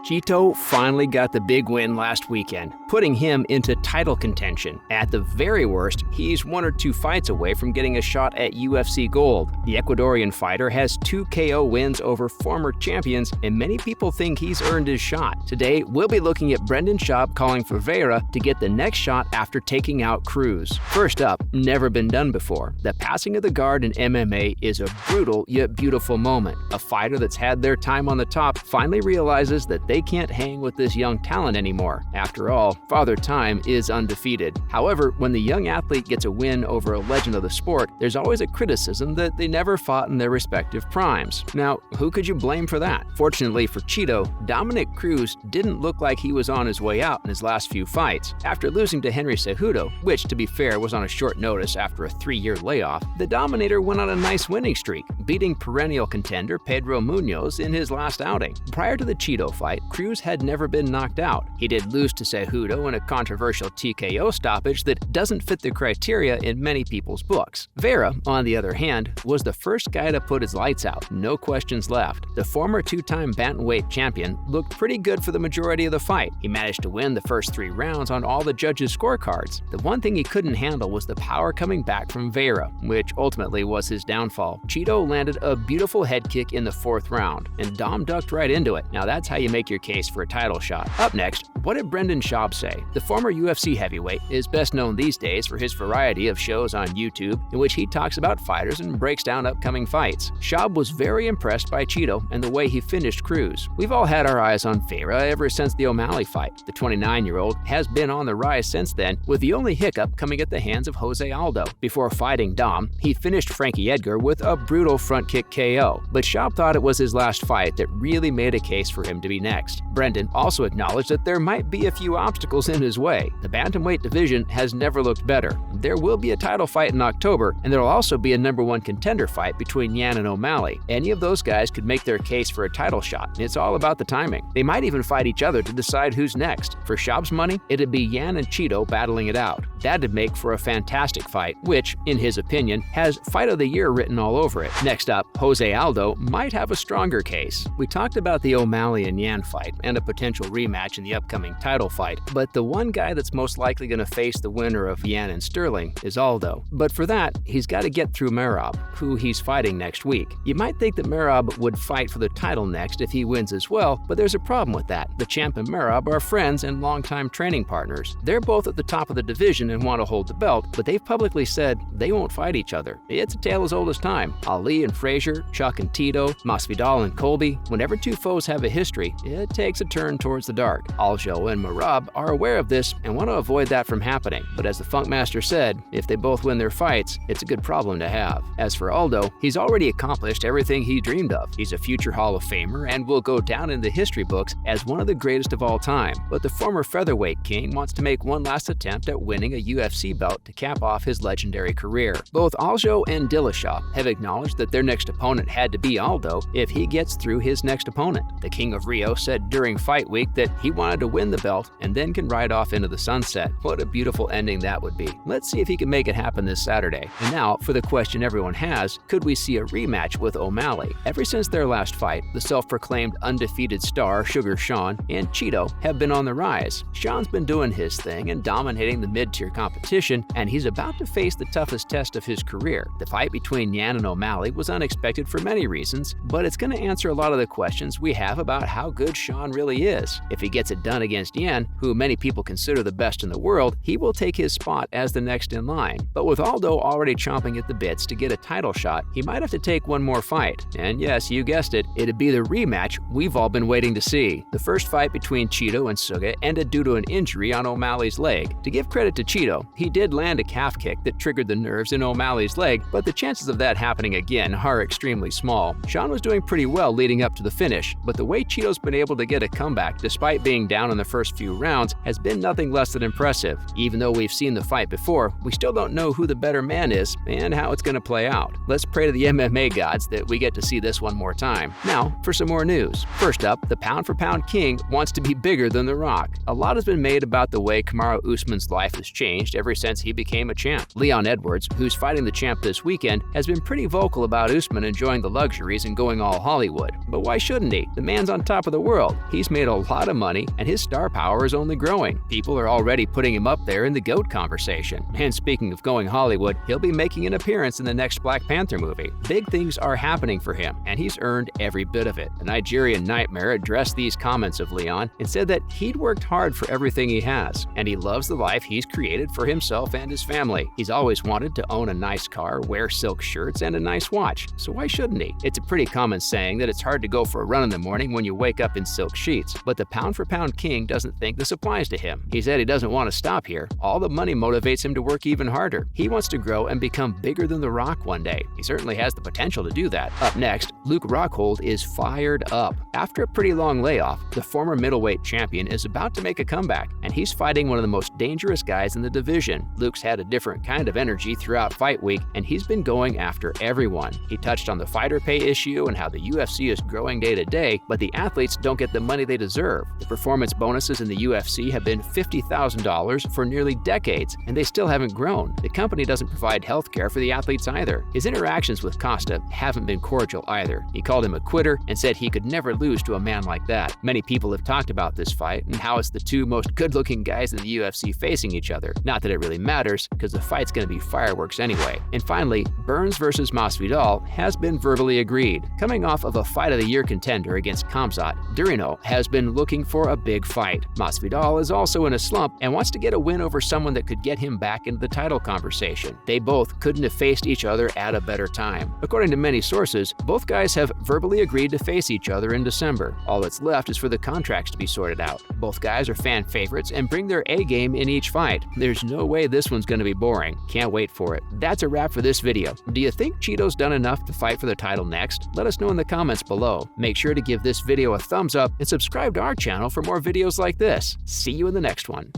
Chito finally got the big win last weekend, putting him into title contention. At the very worst, he's 1 or 2 fights away from getting a shot at UFC gold. The Ecuadorian fighter has 2 KO wins over former champions, and many people think he's earned his shot. Today, we'll be looking at Brendan Schaub calling for Vera to get the next shot after taking out Cruz. First up, never been done before. The passing of the guard in MMA is a brutal yet beautiful moment. A fighter that's had their time on the top finally realizes that they can't hang with this young talent anymore. After all, Father Time is undefeated. However, when the young athlete gets a win over a legend of the sport, there's always a criticism that they never fought in their respective primes. Now, who could you blame for that? Fortunately for Chito, Dominick Cruz didn't look like he was on his way out in his last few fights. After losing to Henry Cejudo, which to be fair was on a short notice after a 3-year layoff, the Dominator went on a nice winning streak, beating perennial contender Pedro Munoz in his last outing. Prior to the Chito fight, Cruz had never been knocked out. He did lose to Cejudo in a controversial TKO stoppage that doesn't fit the criteria in many people's books. Vera, on the other hand, was the first guy to put his lights out, no questions left. The former 2-time bantamweight champion looked pretty good for the majority of the fight. He managed to win the first 3 rounds on all the judges' scorecards. The one thing he couldn't handle was the power coming back from Vera, which ultimately was his downfall. Chito landed a beautiful head kick in the 4th round, and Dom ducked right into it. Now that's how you make your case for a title shot. Up next, what did Brendan Schaub say? The former UFC heavyweight is best known these days for his variety of shows on YouTube in which he talks about fighters and breaks down upcoming fights. Schaub was very impressed by Chito and the way he finished Cruz. We've all had our eyes on Vera ever since the O'Malley fight. The 29-year-old has been on the rise since then, with the only hiccup coming at the hands of Jose Aldo. Before fighting Dom, he finished Frankie Edgar with a brutal front kick KO, but Schaub thought it was his last fight that really made a case for him to be next. Brendan also acknowledged that there might be a few obstacles in his way. The bantamweight division has never looked better. There will be a title fight in October, and there will also be a #1 contender fight between Yan and O'Malley. Any of those guys could make their case for a title shot, and it's all about the timing. They might even fight each other to decide who's next. For Schaub's money, it'd be Yan and Chito battling it out. That'd make for a fantastic fight, which, in his opinion, has Fight of the Year written all over it. Next up, Jose Aldo might have a stronger case. We talked about the O'Malley and Yan fight and a potential rematch in the upcoming title fight, but the one guy that's most likely going to face the winner of Yan and Sterling is Aldo. But for that, he's got to get through Merab, who he's fighting next week. You might think that Merab would fight for the title next if he wins as well, but there's a problem with that. The champ and Merab are friends and longtime training partners. They're both at the top of the division and want to hold the belt, but they've publicly said they won't fight each other. It's a tale as old as time. Ali and Frazier, Chuck and Tito, Masvidal and Colby, whenever 2 foes have a history, it takes a turn towards the dark. Aljo and Merab are aware of this and want to avoid that from happening. But as the Funk Master said, if they both win their fights, it's a good problem to have. As for Aldo, he's already accomplished everything he dreamed of. He's a future Hall of Famer and will go down in the history books as one of the greatest of all time. But the former featherweight king wants to make one last attempt at winning a UFC belt to cap off his legendary career. Both Aljo and Dillashaw have acknowledged that their next opponent had to be Aldo if he gets through his next opponent. The King of Rio said during fight week that he wanted to win the belt and then can ride off into the sunset. What a beautiful ending that would be. Let's see if he can make it happen this Saturday. And now for the question everyone has, could we see a rematch with O'Malley? Ever since their last fight, the self-proclaimed undefeated star Sugar Sean and Chito have been on the rise. Sean's been doing his thing and dominating the mid-tier competition, and he's about to face the toughest test of his career. The fight between Yan and O'Malley was unexpected for many reasons, but it's going to answer a lot of the questions we have about how good Sean really is. If he gets it done against Yan, who many people consider the best in the world, he will take his spot as the next in line. But with Aldo already chomping at the bits to get a title shot, he might have to take one more fight. And yes, you guessed it, it'd be the rematch we've all been waiting to see. The first fight between Chito and Suga ended due to an injury on O'Malley's leg. To give credit to Chito, he did land a calf kick that triggered the nerves in O'Malley's leg, but the chances of that happening again are extremely small. Sean was doing pretty well leading up to the finish, but the way Chito's been able to get a comeback despite being down in in the first few rounds has been nothing less than impressive. Even though we've seen the fight before, we still don't know who the better man is and how it's going to play out. Let's pray to the MMA gods that we get to see this one more time. Now, for some more news. First up, the pound-for-pound king wants to be bigger than The Rock. A lot has been made about the way Kamaru Usman's life has changed ever since he became a champ. Leon Edwards, who's fighting the champ this weekend, has been pretty vocal about Usman enjoying the luxuries and going all Hollywood. But why shouldn't he? The man's on top of the world. He's made a lot of money, and his star power is only growing. People are already putting him up there in the GOAT conversation. And speaking of going Hollywood, he'll be making an appearance in the next Black Panther movie. Big things are happening for him, and he's earned every bit of it. The Nigerian Nightmare addressed these comments of Leon and said that he'd worked hard for everything he has, and he loves the life he's created for himself and his family. He's always wanted to own a nice car, wear silk shirts, and a nice watch, so why shouldn't he? It's a pretty common saying that it's hard to go for a run in the morning when you wake up in silk sheets, but the pound-for-pound king doesn't think this applies to him. He said he doesn't want to stop here. All the money motivates him to work even harder. He wants to grow and become bigger than The Rock one day. He certainly has the potential to do that. Up next, Luke Rockhold is fired up. After a pretty long layoff, the former middleweight champion is about to make a comeback, and he's fighting one of the most dangerous guys in the division. Luke's had a different kind of energy throughout fight week, and he's been going after everyone. He touched on the fighter pay issue and how the UFC is growing day to day, but the athletes don't get the money they deserve. The performance bonuses in the UFC have been $50,000 for nearly decades, and they still haven't grown. The company doesn't provide health care for the athletes either. His interactions with Costa haven't been cordial either. He called him a quitter and said he could never lose to a man like that. Many people have talked about this fight and how it's the two most good-looking guys in the UFC facing each other. Not that it really matters, because the fight's going to be fireworks anyway. And finally, Burns versus Masvidal has been verbally agreed. Coming off of a Fight of the Year contender against Khamzat, Durino has been looking for a big fight. Masvidal is also in a slump and wants to get a win over someone that could get him back into the title conversation. They both couldn't have faced each other at a better time. According to many sources, both guys have verbally agreed to face each other in December. All that's left is for the contracts to be sorted out. Both guys are fan favorites and bring their A game in each fight. There's no way this one's going to be boring. Can't wait for it. That's a wrap for this video. Do you think Chito's done enough to fight for the title next? Let us know in the comments below. Make sure to give this video a thumbs up and subscribe to our channel for more videos like this. See you in the next one.